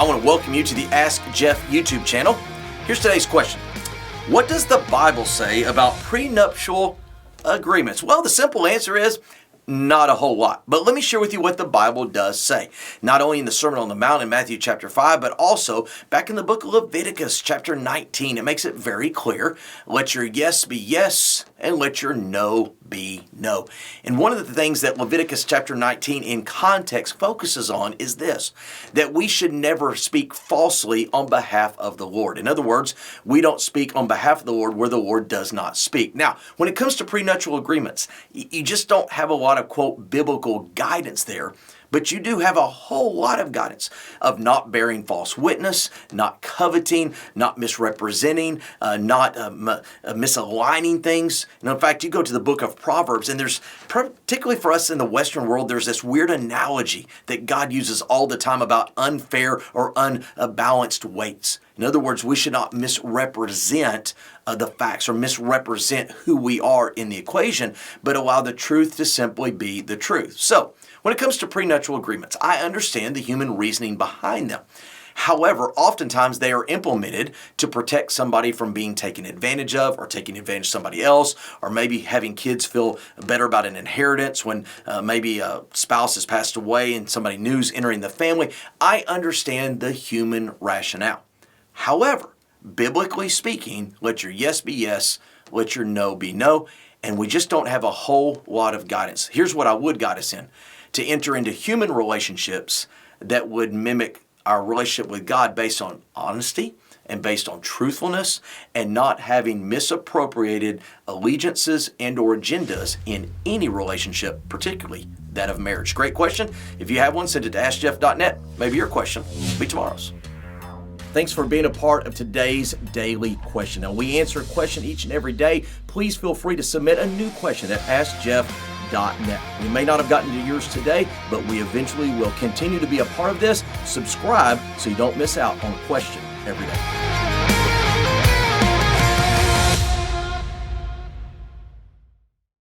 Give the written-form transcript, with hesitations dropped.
want to welcome you to the Ask Jeff YouTube channel. Here's today's question. What does the Bible say about prenuptial agreements? Well, the simple answer is not a whole lot. But let me share with you what the Bible does say. Not only in the Sermon on the Mount in Matthew chapter 5, but also back in the book of Leviticus chapter 19. It makes it very clear. Let your yes be yes, and let your no be no. And one of the things that Leviticus chapter 19 in context focuses on is this, that we should never speak falsely on behalf of the Lord. In other words, we don't speak on behalf of the Lord where the Lord does not speak. Now, when it comes to prenuptial agreements, you just don't have a lot of, quote, biblical guidance there. But you do have a whole lot of guidance of not bearing false witness, not coveting, not misrepresenting, not misaligning things. And in fact, you go to the book of Proverbs, and there's, particularly for us in the Western world, there's this weird analogy that God uses all the time about unfair or unbalanced weights. In other words, we should not misrepresent the facts or misrepresent who we are in the equation, but allow the truth to simply be the truth. So, when it comes to prenuptial agreements, I understand the human reasoning behind them. However, oftentimes they are implemented to protect somebody from being taken advantage of or taking advantage of somebody else, or maybe having kids feel better about an inheritance when maybe a spouse has passed away and somebody new's entering the family. I understand the human rationale. However, biblically speaking, let your yes be yes, let your no be no, and we just don't have a whole lot of guidance. Here's what I would guide us in: to enter into human relationships that would mimic our relationship with God based on honesty and based on truthfulness, and not having misappropriated allegiances and or agendas in any relationship, particularly that of marriage. Great question. If you have one, send it to askjeff.net. Maybe your question will be tomorrow's. Thanks for being a part of today's daily question. Now, we answer a question each and every day. Please feel free to submit a new question at askjeff.net. We may not have gotten to yours today, but we eventually will continue to be a part of this. Subscribe so you don't miss out on a question every day.